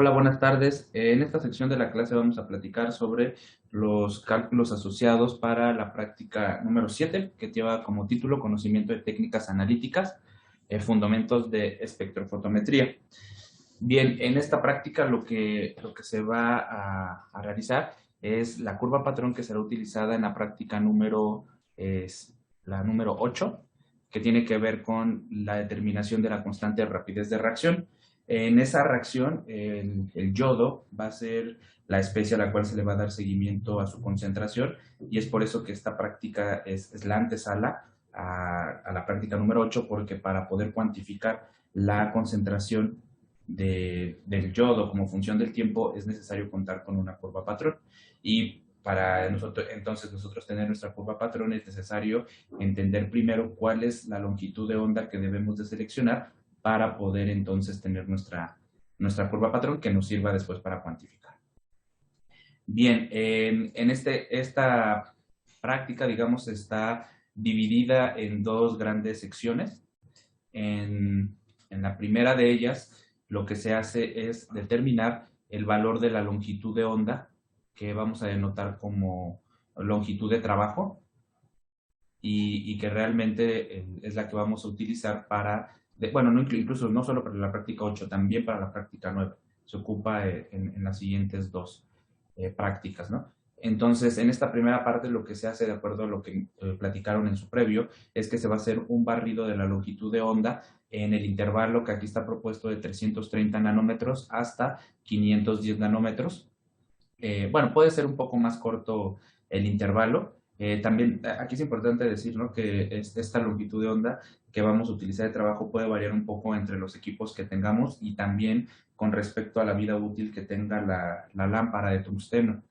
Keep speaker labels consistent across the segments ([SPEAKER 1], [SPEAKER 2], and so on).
[SPEAKER 1] Hola, buenas tardes. En esta sección de la clase vamos a platicar sobre los cálculos asociados para la práctica número 7, que lleva como título Conocimiento de técnicas analíticas, fundamentos de espectrofotometría. Bien, en esta práctica lo que se va a realizar es la curva patrón que será utilizada en la práctica es la número 8, que tiene que ver con la determinación de la constante de rapidez de reacción. En esa reacción, el yodo va a ser la especie a la cual se le va a dar seguimiento a su concentración, y es por eso que esta práctica es la antesala a la práctica número 8, porque para poder cuantificar la concentración del yodo como función del tiempo es necesario contar con una curva patrón. Y para nosotros tener nuestra curva patrón es necesario entender primero cuál es la longitud de onda que debemos de seleccionar para poder entonces tener nuestra curva patrón que nos sirva después para cuantificar. Bien, esta práctica, digamos, está dividida en dos grandes secciones. En la primera de ellas, lo que se hace es determinar el valor de la longitud de onda, que vamos a denotar como longitud de trabajo, y que realmente es la que vamos a utilizar bueno, no, incluso no solo para la práctica 8, también para la práctica 9. Se ocupa en las siguientes dos prácticas, ¿no? Entonces, en esta primera parte lo que se hace, de acuerdo a lo que platicaron en su previo, es que se va a hacer un barrido de la longitud de onda en el intervalo que aquí está propuesto de 330 nanómetros hasta 510 nanómetros. Bueno, puede ser un poco más corto el intervalo. También aquí es importante decir, ¿no?, que esta longitud de onda que vamos a utilizar de trabajo puede variar un poco entre los equipos que tengamos y también con respecto a la vida útil que tenga la lámpara de tungsteno.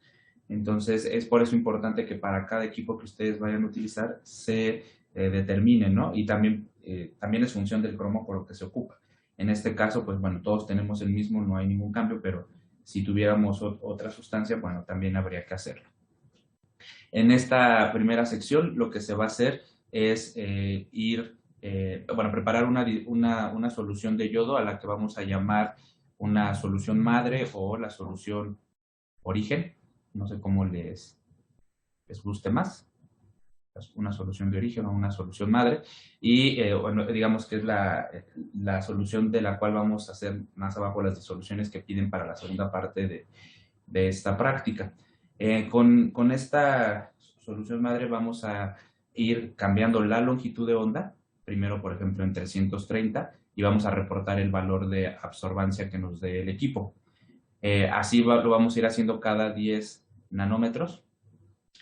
[SPEAKER 1] Entonces, es por eso importante que para cada equipo que ustedes vayan a utilizar se determine, ¿no? Y también es función del cromo por lo que se ocupa. En este caso, pues bueno, todos tenemos el mismo, no hay ningún cambio, pero si tuviéramos otra sustancia, bueno, también habría que hacerlo. En esta primera sección, lo que se va a hacer es preparar una solución de yodo a la que vamos a llamar una solución madre o la solución origen. No sé cómo les guste más, una solución de origen o una solución madre, y bueno, digamos que es la solución de la cual vamos a hacer más abajo las disoluciones que piden para la segunda parte de esta práctica. Con esta solución madre vamos a ir cambiando la longitud de onda, primero por ejemplo en 330, y vamos a reportar el valor de absorbancia que nos dé el equipo. Así lo vamos a ir haciendo cada 10 nanómetros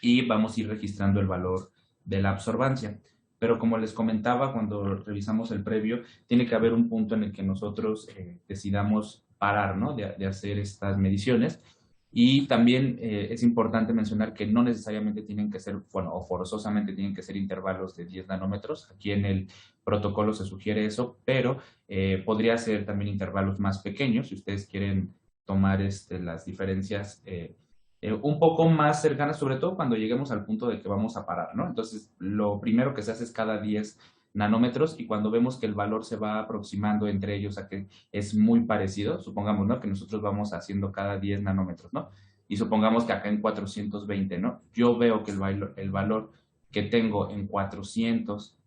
[SPEAKER 1] y vamos a ir registrando el valor de la absorbancia. Pero como les comentaba cuando revisamos el previo, tiene que haber un punto en el que nosotros decidamos parar, ¿no?, de hacer estas mediciones. Y también es importante mencionar que no necesariamente tienen que ser, bueno, o forzosamente tienen que ser intervalos de 10 nanómetros. Aquí en el protocolo se sugiere eso, pero podría ser también intervalos más pequeños si ustedes quieren tomar las diferencias un poco más cercanas, sobre todo cuando lleguemos al punto de que vamos a parar, ¿no? Entonces, lo primero que se hace es cada 10 nanómetros, y cuando vemos que el valor se va aproximando entre ellos a que es muy parecido, supongamos, ¿no?, que nosotros vamos haciendo cada 10 nanómetros, ¿no? Y supongamos que acá en 420, ¿no? Yo veo que el valor que tengo en 400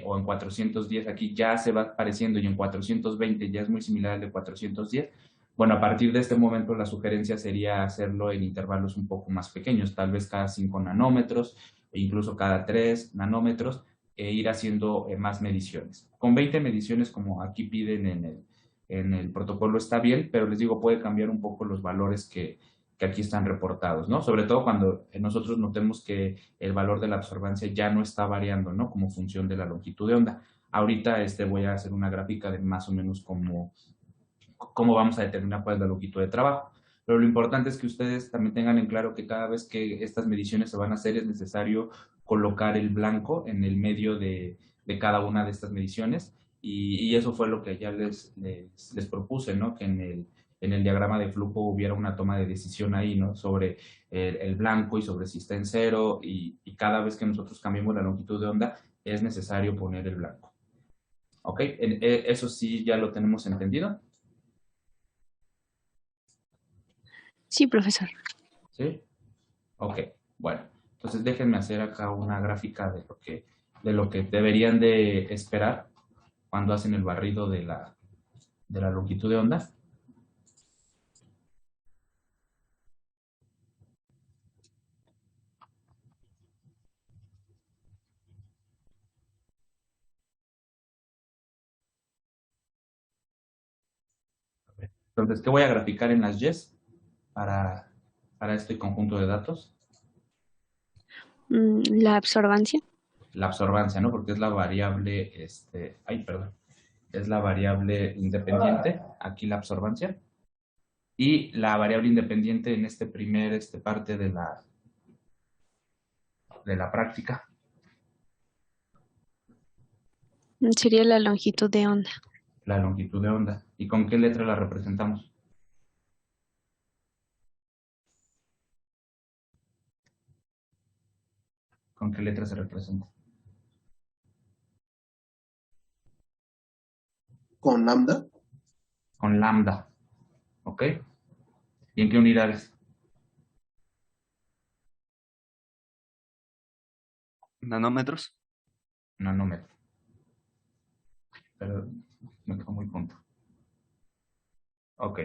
[SPEAKER 1] o en 410 aquí ya se va pareciendo, y en 420 ya es muy similar al de 410. Bueno, a partir de este momento la sugerencia sería hacerlo en intervalos un poco más pequeños, tal vez cada 5 nanómetros e incluso cada 3 nanómetros, e ir haciendo más mediciones. Con 20 mediciones, como aquí piden en el protocolo, está bien, pero les digo, puede cambiar un poco los valores que aquí están reportados, ¿no? Sobre todo cuando nosotros notemos que el valor de la absorbancia ya no está variando, ¿no?, como función de la longitud de onda. Ahorita voy a hacer una gráfica de más o menos cómo vamos a determinar cuál es la longitud de trabajo. Pero lo importante es que ustedes también tengan en claro que cada vez que estas mediciones se van a hacer es necesario colocar el blanco en el medio de cada una de estas mediciones, y eso fue lo que ya les propuse, ¿no?, que en el diagrama de flujo hubiera una toma de decisión ahí, ¿no?, sobre el blanco y sobre si está en cero, y cada vez que nosotros cambiemos la longitud de onda es necesario poner el blanco. ¿Ok? Eso sí ya lo tenemos entendido.
[SPEAKER 2] Sí, profesor.
[SPEAKER 1] ¿Sí? Ok, bueno. Entonces déjenme hacer acá una gráfica de lo que deberían de esperar cuando hacen el barrido de la longitud de onda. Entonces, ¿qué voy a graficar en las Y's para, para este conjunto de datos?
[SPEAKER 2] La absorbancia.
[SPEAKER 1] La absorbancia, ¿no? Porque es la variable, ay, perdón, es la variable independiente, aquí la absorbancia, y la variable independiente en este parte de la práctica,
[SPEAKER 2] Sería la longitud de onda.
[SPEAKER 1] la longitud de onda. ¿Y con qué letra la representamos? ¿Con qué letra se representa?
[SPEAKER 3] Con lambda.
[SPEAKER 1] Con lambda, ¿ok? ¿Y en qué unidades?
[SPEAKER 4] Nanómetros.
[SPEAKER 1] Nanómetro. Pero me quedó muy punto. Ok,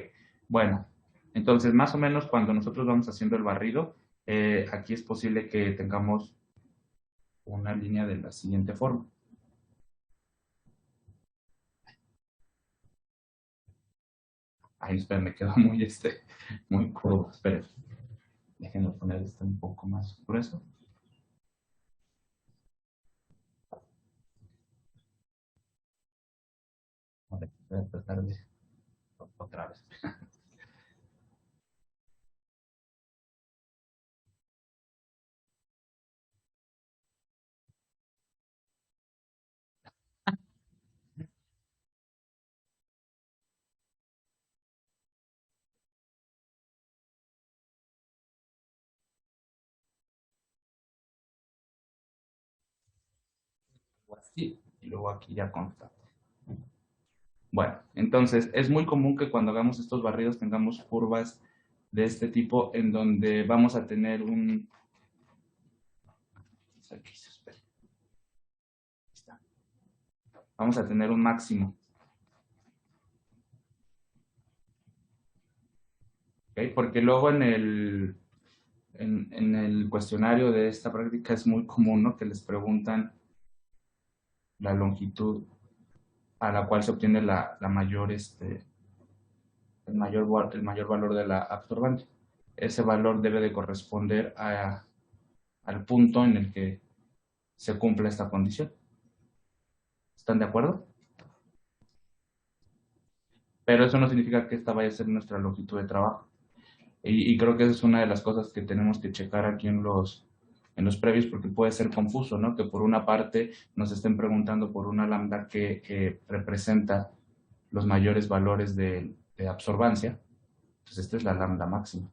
[SPEAKER 1] bueno, entonces más o menos cuando nosotros vamos haciendo el barrido, aquí es posible que tengamos una línea de la siguiente forma. Ahí, espera, me quedó muy curvo. Esperen, déjenme poner esto un poco más grueso. A ver, voy a tratar de otra vez. Así, y luego aquí ya consta. Bueno, entonces es muy común que cuando hagamos estos barridos tengamos curvas de este tipo en donde vamos a tener un... Vamos a tener un máximo. ¿Okay? Porque luego en el cuestionario de esta práctica es muy común, ¿no? Que les preguntan la longitud a la cual se obtiene la mayor, el mayor valor de la absorbante. Ese valor debe de corresponder al punto en el que se cumpla esta condición. ¿Están de acuerdo? Pero eso no significa que esta vaya a ser nuestra longitud de trabajo. Y creo que esa es una de las cosas que tenemos que checar aquí en los previos, porque puede ser confuso, ¿no? Que por una parte nos estén preguntando por una lambda que representa los mayores valores de absorbancia. Entonces, esta es la lambda máxima.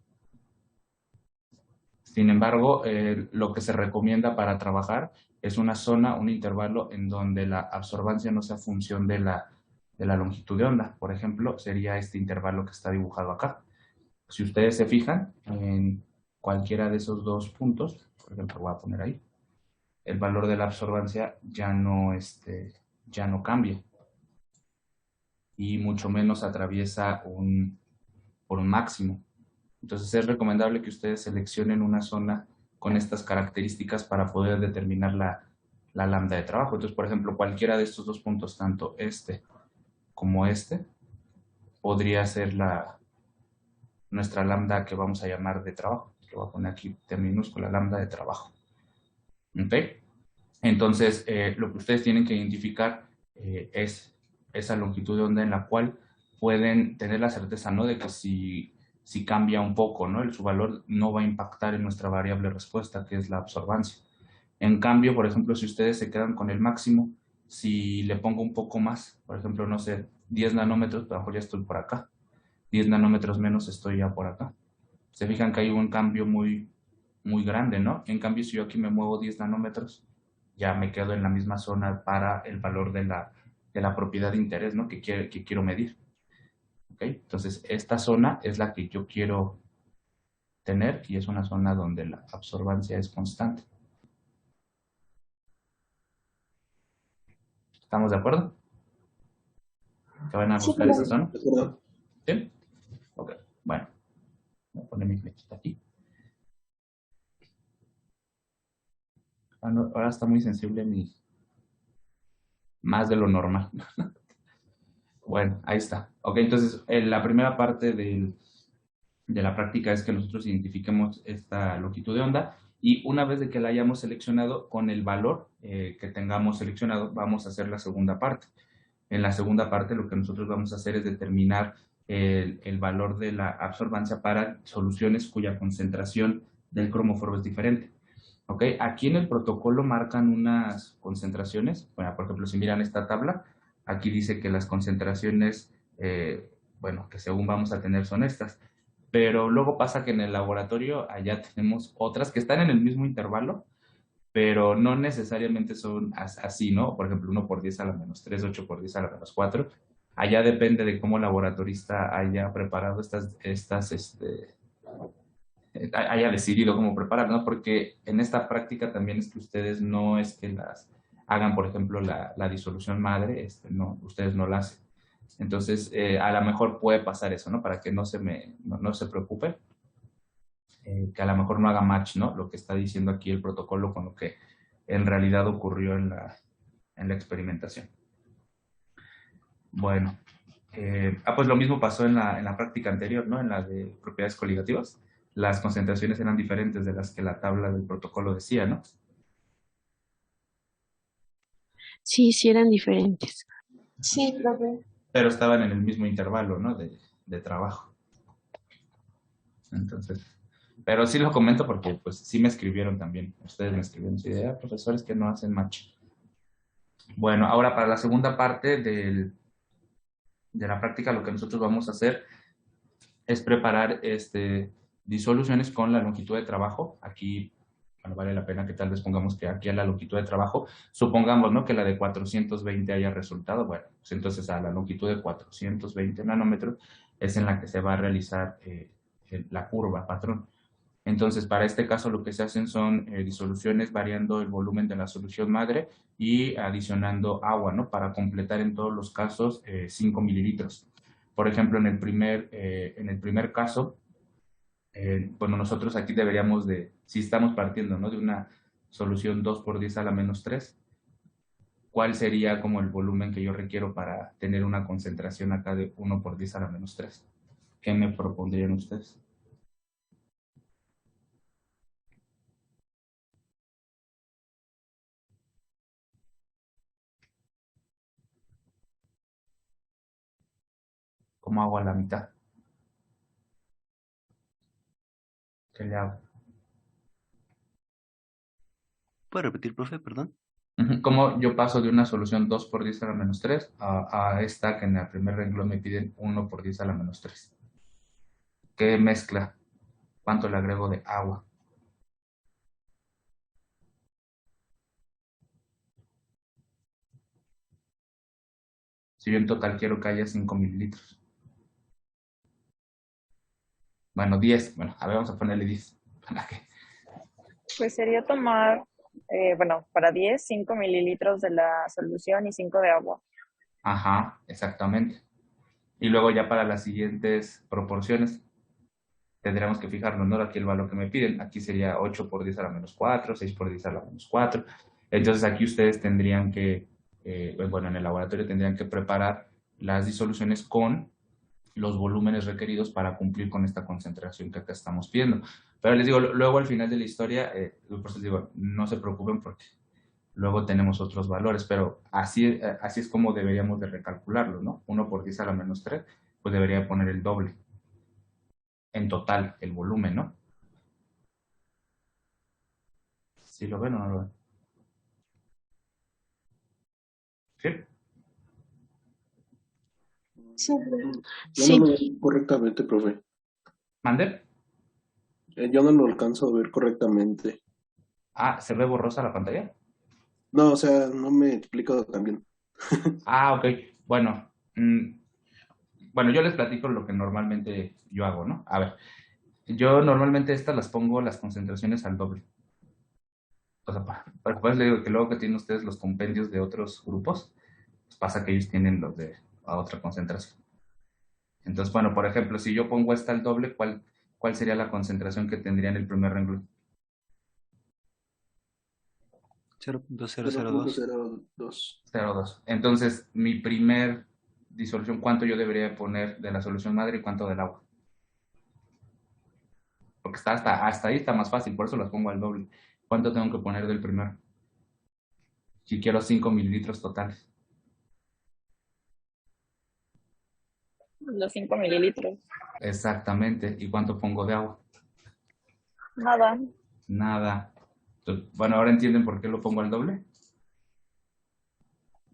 [SPEAKER 1] Sin embargo, lo que se recomienda para trabajar es una zona, un intervalo en donde la absorbancia no sea función de la longitud de onda. Por ejemplo, sería este intervalo que está dibujado acá. Si ustedes se fijan en cualquiera de esos dos puntos, por ejemplo, voy a poner ahí, el valor de la absorbancia ya no cambia y mucho menos atraviesa por un máximo. Entonces es recomendable que ustedes seleccionen una zona con estas características para poder determinar la lambda de trabajo. Entonces, por ejemplo, cualquiera de estos dos puntos, tanto este como este, podría ser nuestra lambda que vamos a llamar de trabajo. Lo voy a poner aquí T minúscula, lambda de trabajo. ¿Ok? Entonces, lo que ustedes tienen que identificar es esa longitud de onda en la cual pueden tener la certeza, ¿no? De que si cambia un poco, ¿no? Su valor no va a impactar en nuestra variable respuesta, que es la absorbancia. En cambio, por ejemplo, si ustedes se quedan con el máximo, si le pongo un poco más, por ejemplo, no sé, 10 nanómetros, a lo mejor ya estoy por acá. 10 nanómetros menos estoy ya por acá. Se fijan que hay un cambio muy, muy grande, ¿no? En cambio, si yo aquí me muevo 10 nanómetros, ya me quedo en la misma zona para el valor de la propiedad de interés, ¿no? Que quiero medir. ¿Ok? Entonces, esta zona es la que yo quiero tener y es una zona donde la absorbancia es constante. ¿Estamos de acuerdo? ¿Que van a
[SPEAKER 3] Sí,
[SPEAKER 1] buscar esa
[SPEAKER 3] profe.
[SPEAKER 1] zona?
[SPEAKER 3] De acuerdo.
[SPEAKER 1] ¿Sí? Ok, bueno. Voy a poner mi flechita aquí. Ah, no, ahora está muy sensible más de lo normal. Bueno, ahí está. Ok, entonces la primera parte de la práctica es que nosotros identifiquemos esta longitud de onda y una vez de que la hayamos seleccionado, con el valor que tengamos seleccionado, vamos a hacer la segunda parte. En la segunda parte lo que nosotros vamos a hacer es determinar el valor de la absorbancia para soluciones cuya concentración del cromóforo es diferente. ¿Ok? Aquí en el protocolo marcan unas concentraciones. Bueno, por ejemplo, si miran esta tabla, aquí dice que las concentraciones, bueno, que según vamos a tener son estas. Pero luego pasa que en el laboratorio allá tenemos otras que están en el mismo intervalo, pero no necesariamente son así, ¿no? Por ejemplo, 1 por 10 a la menos 3, 8 por 10 a la menos 4. Allá depende de cómo el laboratorista haya preparado haya decidido cómo preparar, ¿no? Porque en esta práctica también es que ustedes no es que las hagan, por ejemplo, la disolución madre, no, ustedes no la hacen. Entonces, a lo mejor puede pasar eso, ¿no? Para que no se preocupen, que a lo mejor no haga match, ¿no? Lo que está diciendo aquí el protocolo con lo que en realidad ocurrió en la experimentación. Bueno, pues lo mismo pasó en la práctica anterior, ¿no? En la de propiedades coligativas. Las concentraciones eran diferentes de las que la tabla del protocolo decía, ¿no?
[SPEAKER 2] Sí, sí eran diferentes.
[SPEAKER 3] Sí, profe.
[SPEAKER 1] Pero estaban en el mismo intervalo, ¿no? De trabajo. Entonces, pero sí lo comento porque pues sí me escribieron también. Ustedes me escribieron su idea, profesores que no hacen match. Bueno, ahora para la segunda parte de la práctica, lo que nosotros vamos a hacer es preparar disoluciones con la longitud de trabajo. Aquí, bueno, vale la pena que tal vez pongamos que aquí a la longitud de trabajo, supongamos, ¿no? Que la de 420 haya resultado. Bueno, pues entonces a la longitud de 420 nanómetros es en la que se va a realizar la curva patrón. Entonces, para este caso lo que se hacen son disoluciones variando el volumen de la solución madre y adicionando agua, ¿no? Para completar en todos los casos 5 mililitros. Por ejemplo, en el primer caso, bueno, nosotros aquí deberíamos si estamos partiendo, ¿no? De una solución 2 por 10 a la menos 3, ¿cuál sería como el volumen que yo requiero para tener una concentración acá de 1 por 10 a la menos 3? ¿Qué me propondrían ustedes? ¿Cómo hago a la mitad? ¿Qué le hago?
[SPEAKER 4] ¿Puede repetir, profe? Perdón.
[SPEAKER 1] ¿Cómo yo paso de una solución 2 por 10 a la menos 3 a esta que en el primer renglón me piden 1 por 10 a la menos 3? ¿Qué mezcla? ¿Cuánto le agrego de agua? Si yo en total quiero que haya 5 mililitros. Bueno, 10. Bueno, a ver, vamos a ponerle 10. ¿Para qué?
[SPEAKER 5] Pues sería tomar, bueno, para 10, 5 mililitros de la solución y 5 de agua.
[SPEAKER 1] Ajá, exactamente. Y luego ya para las siguientes proporciones tendríamos que fijarnos, ¿no? Aquí el valor que me piden. Aquí sería 8 por 10 a la menos 4, 6 por 10 a la menos 4. Entonces aquí ustedes tendrían que, bueno, en el laboratorio tendrían que preparar las disoluciones con los volúmenes requeridos para cumplir con esta concentración que acá estamos pidiendo. Pero les digo, luego al final de la historia, por eso les digo, no se preocupen porque luego tenemos otros valores, pero así es como deberíamos de recalcularlo, ¿no? 1 por 10 a la menos 3, pues debería poner el doble en total, el volumen, ¿no? ¿Sí lo ven o no lo ven? ¿Sí?
[SPEAKER 3] Sí, profe.
[SPEAKER 2] Sí,
[SPEAKER 3] Yo no lo veo correctamente, profe.
[SPEAKER 1] ¿Mande?
[SPEAKER 3] Yo no lo alcanzo a ver correctamente.
[SPEAKER 1] Ah, ¿se ve borrosa la pantalla?
[SPEAKER 3] No, o sea, no me explico también.
[SPEAKER 1] Ah, ok. Bueno, bueno, yo les platico lo que normalmente yo hago, ¿no? A ver, Yo normalmente estas las pongo las concentraciones al doble. O sea, para después le digo que luego que tienen ustedes los compendios de otros grupos, pues pasa que ellos tienen los de a otra concentración. Entonces, bueno, por ejemplo, si yo pongo esta al doble, ¿cuál sería la concentración que tendría en el primer renglón?
[SPEAKER 4] 0.002.
[SPEAKER 3] 0.02.
[SPEAKER 1] 0,2. Entonces, mi primer disolución, ¿cuánto yo debería poner de la solución madre y cuánto del agua? Porque está hasta ahí está más fácil, por eso las pongo al doble. ¿Cuánto tengo que poner del primero? Si quiero 5 mililitros totales.
[SPEAKER 5] Los 5 mililitros.
[SPEAKER 1] Exactamente. ¿Y cuánto pongo de agua?
[SPEAKER 5] Nada.
[SPEAKER 1] Nada. Entonces, bueno, ahora entienden por qué lo pongo al doble.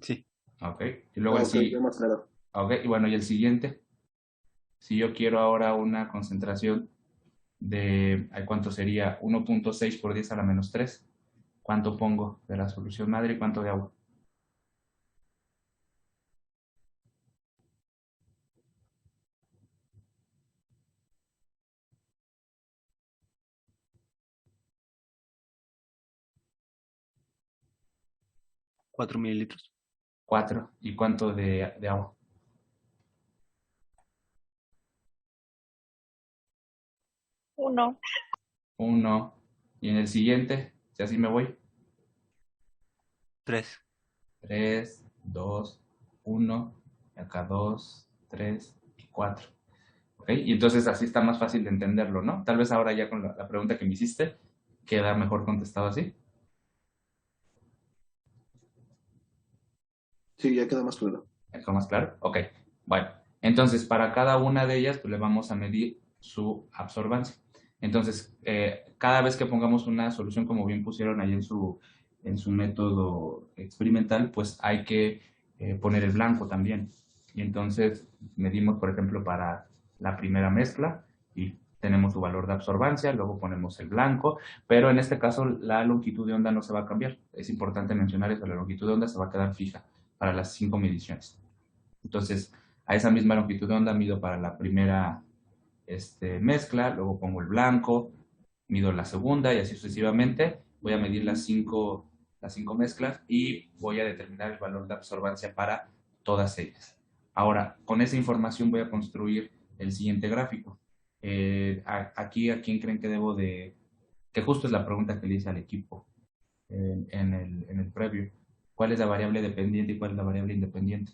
[SPEAKER 4] Sí.
[SPEAKER 1] Ok. Y luego
[SPEAKER 3] Ok, ya más claro.
[SPEAKER 1] Ok. Y bueno, y el siguiente. Si yo quiero ahora una concentración de, ¿cuánto sería? 1.6 por 10 a la menos 3. ¿Cuánto pongo de la solución madre y cuánto de agua?
[SPEAKER 4] ¿4 mililitros?
[SPEAKER 1] 4. ¿Y cuánto de agua?
[SPEAKER 5] 1.
[SPEAKER 1] 1. Y en el siguiente, si así me voy,
[SPEAKER 4] 3.
[SPEAKER 1] 3, 2, 1. Y acá 2, 3 y 4. ¿Ok? Y entonces así está más fácil de entenderlo, ¿no? Tal vez ahora ya con la pregunta que me hiciste, queda mejor contestado así.
[SPEAKER 3] Sí, ya queda más claro.
[SPEAKER 1] ¿Eso más claro? Ok. Bueno, entonces para cada una de ellas pues, le vamos a medir su absorbancia. Entonces, cada vez que pongamos una solución, como bien pusieron ahí en su método experimental, pues hay que poner el blanco también. Y entonces medimos, por ejemplo, para la primera mezcla y tenemos su valor de absorbancia, luego ponemos el blanco, pero en este caso la longitud de onda no se va a cambiar. Es importante mencionar eso, la longitud de onda se va a quedar fija para las 5 mediciones. Entonces, a esa misma longitud de onda mido para la primera mezcla, luego pongo el blanco, mido la segunda y así sucesivamente. Voy a medir las cinco mezclas y voy a determinar el valor de absorbancia para todas ellas. Ahora, con esa información voy a construir el siguiente gráfico. Aquí, ¿a quién creen que debo de...? Que justo es la pregunta que le hice al equipo en el previo. ¿Cuál es la variable dependiente y cuál es la variable independiente?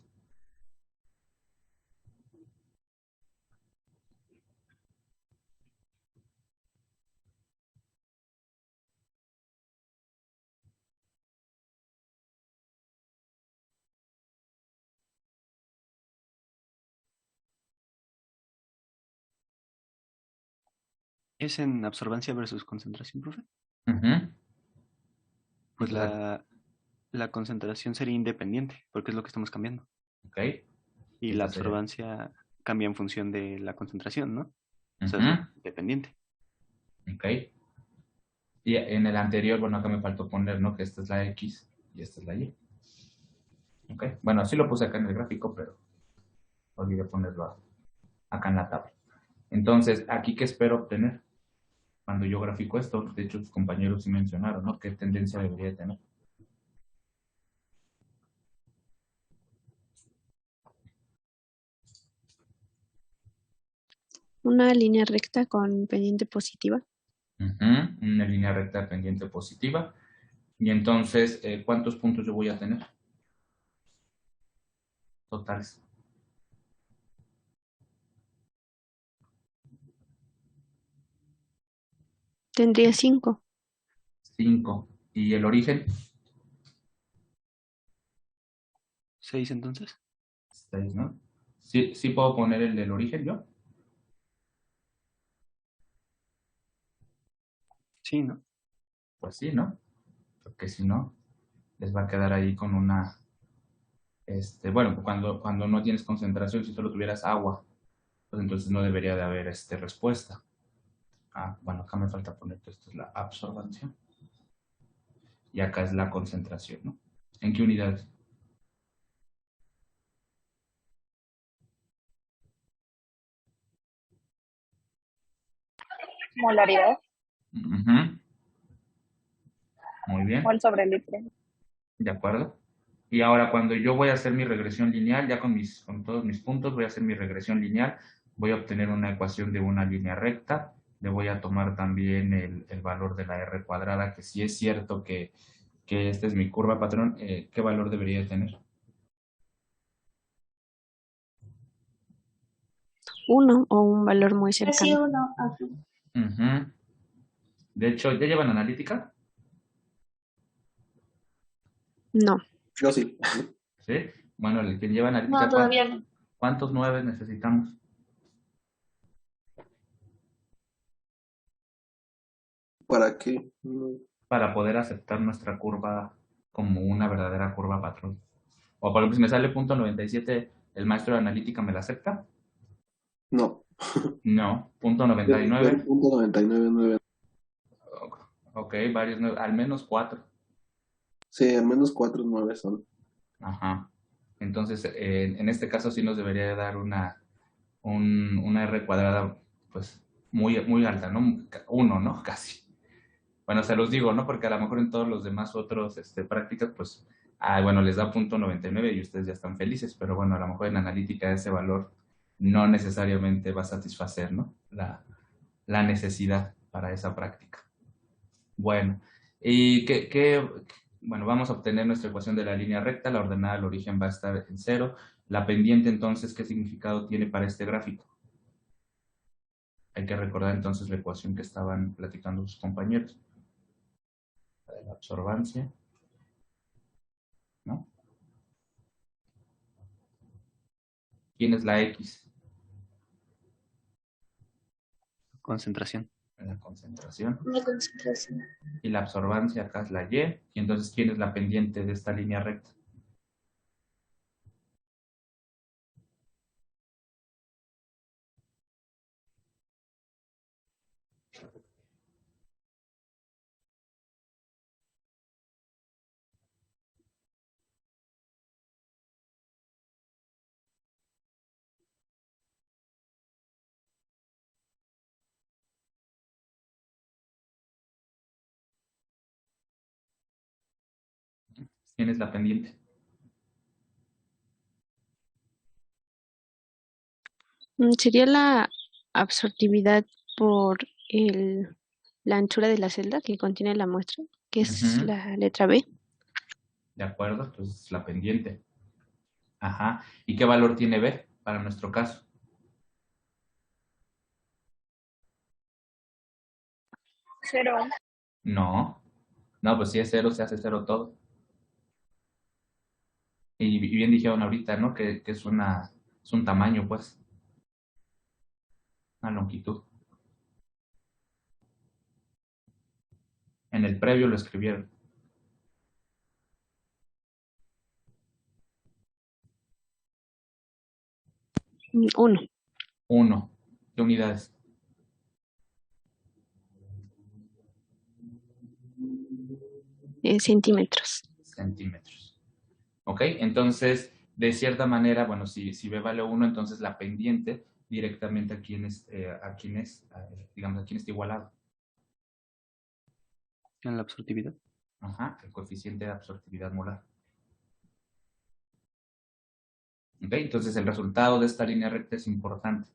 [SPEAKER 4] ¿Es en absorbancia versus concentración, profe?
[SPEAKER 1] Ujú.
[SPEAKER 4] Pues
[SPEAKER 1] Exacto.
[SPEAKER 4] la concentración sería independiente, porque es lo que estamos cambiando.
[SPEAKER 1] Ok.
[SPEAKER 4] Y la
[SPEAKER 1] Esta sería.
[SPEAKER 4] absorbancia cambia en función de la concentración, ¿no? O sea, es
[SPEAKER 1] Ujú.
[SPEAKER 4] dependiente.
[SPEAKER 1] Ok. Y en el anterior, bueno, acá me faltó poner, ¿no? Que esta es la X y esta es la Y. Ok. Bueno, así lo puse acá en el gráfico, pero olvidé ponerlo acá en la tabla. Entonces, ¿aquí qué espero obtener cuando yo grafico esto? De hecho, sus compañeros sí mencionaron, ¿no? ¿Qué tendencia debería de tener?
[SPEAKER 2] Una línea recta con pendiente positiva.
[SPEAKER 1] Ujú. Una línea recta pendiente positiva. Y entonces, ¿cuántos puntos yo voy a tener? Totales.
[SPEAKER 2] Tendría 5.
[SPEAKER 1] 5. ¿Y el origen?
[SPEAKER 4] 6 entonces.
[SPEAKER 1] 6, ¿no? Sí, sí puedo poner el del origen yo.
[SPEAKER 4] Sí, ¿no?
[SPEAKER 1] Pues sí, ¿no? Porque si no, les va a quedar ahí con una, bueno, cuando no tienes concentración, si solo tuvieras agua, pues entonces no debería de haber respuesta. Bueno, acá me falta poner que esto es la absorbancia y acá es la concentración, ¿no? ¿En qué unidades?
[SPEAKER 5] molaridad,
[SPEAKER 1] Ujú. Muy bien,
[SPEAKER 5] mol sobre litro.
[SPEAKER 1] de acuerdo. Y ahora cuando yo voy a hacer mi regresión lineal, ya con todos mis puntos, voy a hacer mi regresión lineal, voy a obtener una ecuación de una línea recta, le voy a tomar también el valor de la R cuadrada, que si es cierto que esta es mi curva patrón, ¿qué valor debería de tener?
[SPEAKER 2] 1 o un valor muy
[SPEAKER 6] Casi
[SPEAKER 2] cercano.
[SPEAKER 6] 1. Ajá.
[SPEAKER 1] Ujú. De hecho, ¿ya llevan analítica?
[SPEAKER 2] No,
[SPEAKER 3] Yo sí.
[SPEAKER 1] ¿Sí? Bueno, el que lleva
[SPEAKER 6] No,
[SPEAKER 1] analítica,
[SPEAKER 6] todavía no.
[SPEAKER 1] ¿cuántos 9 necesitamos?
[SPEAKER 3] ¿Para qué? No.
[SPEAKER 1] Para poder aceptar nuestra curva como una verdadera curva patrón. O por ejemplo, si me sale punto 97, ¿el maestro de analítica me la acepta?
[SPEAKER 3] No.
[SPEAKER 1] No. Punto
[SPEAKER 3] Debe ser
[SPEAKER 1] 99.
[SPEAKER 3] punto 99.9.
[SPEAKER 1] Ok, varios, al menos 4.
[SPEAKER 3] Sí, al menos 4 9 son.
[SPEAKER 1] Ajá. Entonces, en este caso sí nos debería de dar una R cuadrada, pues, muy, muy alta, ¿no? 1, ¿no? Casi. Bueno, se los digo, ¿no? Porque a lo mejor en todos los demás otros prácticas, pues, bueno, les da punto 99 y ustedes ya están felices, pero bueno, a lo mejor en analítica ese valor no necesariamente va a satisfacer, ¿no? La necesidad para esa práctica. Bueno, y bueno, vamos a obtener nuestra ecuación de la línea recta, la ordenada al origen va a estar en 0. La pendiente, entonces, ¿qué significado tiene para este gráfico? Hay que recordar entonces la ecuación que estaban platicando sus compañeros. La absorbancia, ¿no? ¿Quién es la X?
[SPEAKER 4] Concentración.
[SPEAKER 1] La concentración.
[SPEAKER 6] La concentración.
[SPEAKER 1] Y la absorbancia acá es la Y. Y entonces, ¿quién es la pendiente de esta línea recta? ¿Quién es la pendiente?
[SPEAKER 2] sería la absortividad por la anchura de la celda que contiene la muestra, que es
[SPEAKER 1] Ujú.
[SPEAKER 2] la letra B.
[SPEAKER 1] ¿De acuerdo? Entonces, la pendiente. Ajá. ¿Y qué valor tiene B para nuestro caso?
[SPEAKER 5] 0.
[SPEAKER 1] No. No, pues si es 0, se hace 0 todo. Y bien dijeron ahorita, ¿no? Que es un tamaño, pues, una longitud. En el previo lo escribieron.
[SPEAKER 2] 1.
[SPEAKER 1] 1. ¿Qué unidades?
[SPEAKER 2] Centímetros.
[SPEAKER 1] Centímetros. ¿Ok? Entonces, de cierta manera, bueno, si B vale 1, entonces la pendiente directamente a quién es, digamos, a quién está igualado.
[SPEAKER 4] En la absortividad.
[SPEAKER 1] Ajá, el coeficiente de absortividad molar. ¿Ok? Entonces, el resultado de esta línea recta es importante.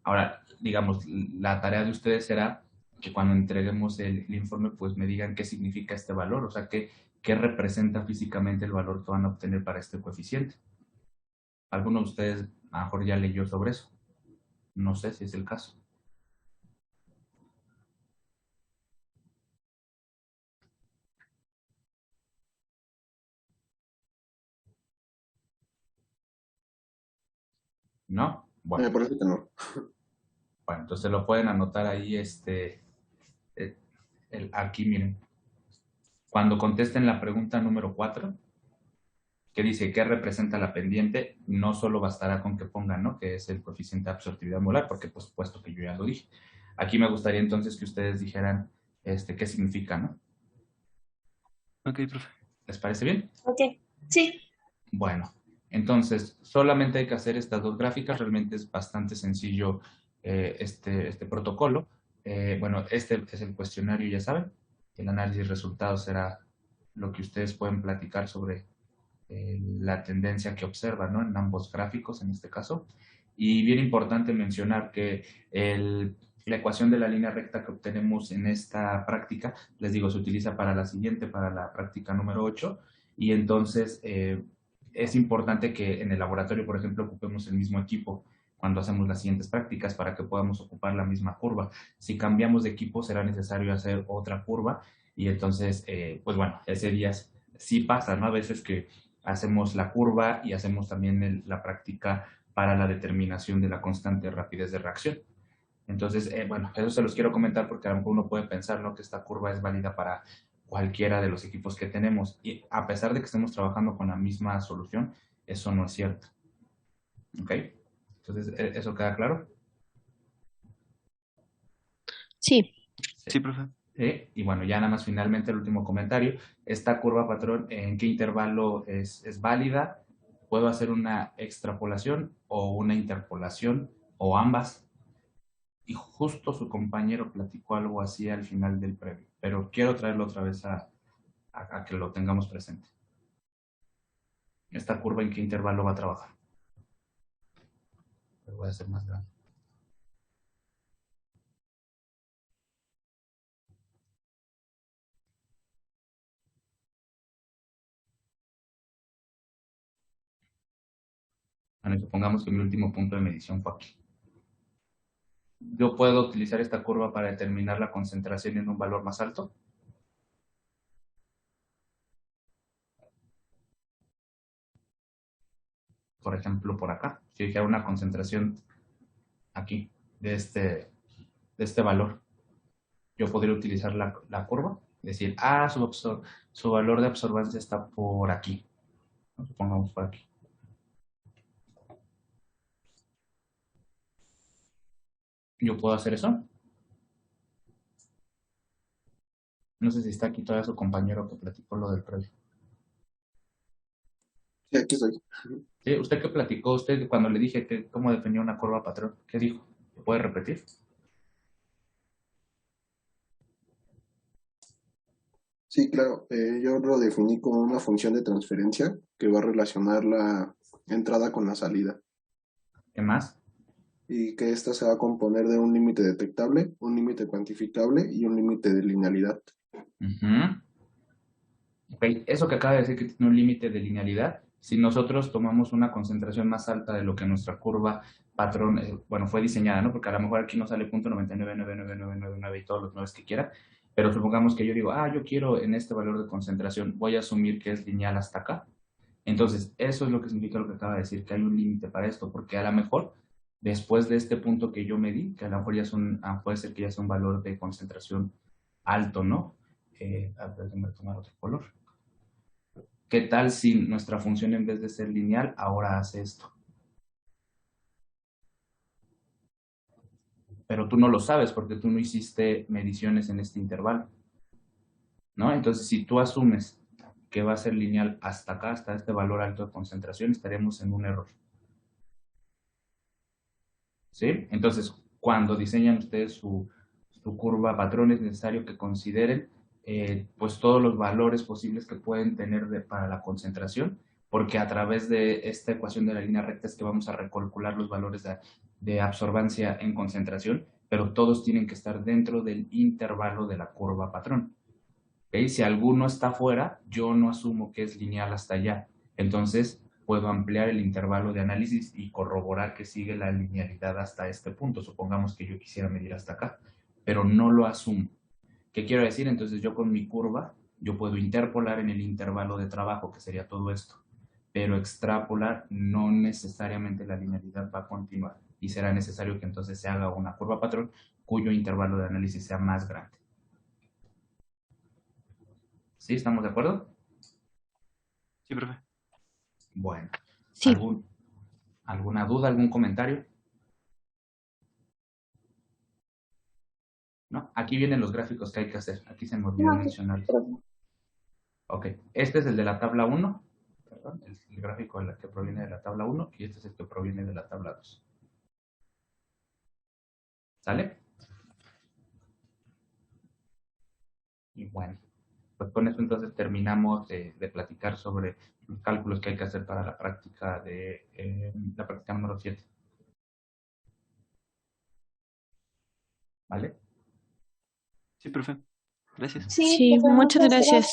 [SPEAKER 1] Ahora, digamos, la tarea de ustedes será que cuando entreguemos el informe, pues me digan qué significa este valor, o sea, qué representa físicamente el valor que van a obtener para este coeficiente. Alguno de ustedes a lo mejor ya leyó sobre eso. No sé si es el caso. ¿No?
[SPEAKER 3] Me
[SPEAKER 1] Bueno,
[SPEAKER 3] parece que no.
[SPEAKER 1] bueno, entonces lo pueden anotar ahí, aquí miren. Cuando contesten la pregunta número 4, que dice qué representa la pendiente, no solo bastará con que pongan, ¿no? Que es el coeficiente de absortividad molar, porque por supuesto que yo ya lo dije. Aquí me gustaría entonces que ustedes dijeran qué significa, ¿no?
[SPEAKER 4] Ok, profe.
[SPEAKER 1] ¿Les parece bien?
[SPEAKER 6] Ok. Sí.
[SPEAKER 1] Bueno, entonces solamente hay que hacer estas dos gráficas, realmente es bastante sencillo este protocolo. bueno, este es el cuestionario, ya saben. El análisis de resultados será lo que ustedes pueden platicar sobre la tendencia que observan, ¿no? En ambos gráficos, en este caso. Y bien importante mencionar que la ecuación de la línea recta que obtenemos en esta práctica, les digo, se utiliza para la siguiente, para la práctica número 8, y entonces es importante que en el laboratorio, por ejemplo, ocupemos el mismo equipo cuando hacemos las siguientes prácticas para que podamos ocupar la misma curva. Si cambiamos de equipo será necesario hacer otra curva y entonces, pues bueno, ese día sí pasa, ¿no? A veces que hacemos la curva y hacemos también la práctica para la determinación de la constante de rapidez de reacción. Entonces, bueno, eso se los quiero comentar porque a lo mejor uno puede pensar, ¿no?, que esta curva es válida para cualquiera de los equipos que tenemos. Y a pesar de que estemos trabajando con la misma solución, eso no es cierto. ¿Ok? Entonces, ¿eso queda claro?
[SPEAKER 2] Sí.
[SPEAKER 4] Sí, profe.
[SPEAKER 1] Sí. Y bueno, ya nada más finalmente el último comentario. Esta curva patrón, ¿en qué intervalo es válida? ¿Puedo hacer una extrapolación o una interpolación o ambas? Y justo su compañero platicó algo así al final del previo, pero quiero traerlo otra vez a que lo tengamos presente. ¿Esta curva en qué intervalo va a trabajar? Lo voy a hacer más grande. Bueno, supongamos que mi último punto de medición fue aquí. ¿Yo puedo utilizar esta curva para determinar la concentración en un valor más alto? Por ejemplo, por acá. Si dijera una concentración aquí, de este valor, yo podría utilizar la curva. Decir, su valor de absorbancia está por aquí. Supongamos por aquí. ¿Yo puedo hacer eso? No sé si está aquí todavía su compañero que platicó lo del previo.
[SPEAKER 3] Sí, aquí estoy.
[SPEAKER 1] ¿Sí? ¿Usted qué platicó? Usted cuando le dije que cómo definía una curva patrón, ¿qué dijo? ¿Lo puede repetir?
[SPEAKER 3] Sí, claro. Yo lo definí como una función de transferencia que va a relacionar la entrada con la salida
[SPEAKER 1] ¿Qué más?
[SPEAKER 3] y que ésta se va a componer de un límite detectable, un límite cuantificable y un límite de linealidad.
[SPEAKER 1] Uh-huh. Okay. Eso que acaba de decir que tiene un límite de linealidad, si nosotros tomamos una concentración más alta de lo que nuestra curva patrón, bueno, fue diseñada, ¿no? Porque a lo mejor aquí no sale .999999 y todos los 9 que quiera, pero supongamos que yo digo, yo quiero en este valor de concentración, voy a asumir que es lineal hasta acá. Entonces, eso es lo que significa lo que acaba de decir, que hay un límite para esto, porque a lo mejor, después de este punto que yo medí, que a lo mejor ya puede ser que ya sea un valor de concentración alto, ¿no? Déjenme tomar otro color. ¿Qué tal si nuestra función en vez de ser lineal, ahora hace esto? Pero tú no lo sabes porque tú no hiciste mediciones en este intervalo, ¿no? Entonces, si tú asumes que va a ser lineal hasta acá, hasta este valor alto de concentración, estaremos en un error. ¿Sí? Entonces, cuando diseñan ustedes su curva patrón, es necesario que consideren pues todos los valores posibles que pueden tener para la concentración, porque a través de esta ecuación de la línea recta es que vamos a recalcular los valores de absorbancia en concentración, pero todos tienen que estar dentro del intervalo de la curva patrón. ¿Okay? Si alguno está fuera, yo no asumo que es lineal hasta allá. Entonces, puedo ampliar el intervalo de análisis y corroborar que sigue la linealidad hasta este punto. Supongamos que yo quisiera medir hasta acá, pero no lo asumo. ¿Qué quiero decir? Entonces, yo con mi curva, yo puedo interpolar en el intervalo de trabajo, que sería todo esto, pero extrapolar no necesariamente la linealidad va a continuar y será necesario que entonces se haga una curva patrón cuyo intervalo de análisis sea más grande. ¿Sí? ¿Estamos de acuerdo?
[SPEAKER 4] Sí, profe.
[SPEAKER 1] Bueno.
[SPEAKER 2] Sí.
[SPEAKER 1] ¿Alguna duda, algún comentario? ¿No? Aquí vienen los gráficos que hay que hacer. Aquí se me olvidó mencionar. Ok. Este es el de la tabla 1. Perdón, el gráfico que proviene de la tabla 1 y este es el que proviene de la tabla 2. ¿Sale? Y bueno, pues con eso entonces terminamos de platicar sobre los cálculos que hay que hacer para la práctica la práctica número 7. ¿Vale?
[SPEAKER 4] Sí, profe. Gracias.
[SPEAKER 2] Sí,
[SPEAKER 6] profe,
[SPEAKER 2] muchas gracias.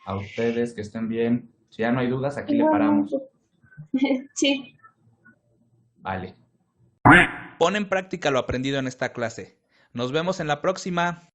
[SPEAKER 1] A ustedes, que estén bien. Si ya no hay dudas, aquí le paramos.
[SPEAKER 6] Sí.
[SPEAKER 1] Vale. Pon en práctica lo aprendido en esta clase. Nos vemos en la próxima.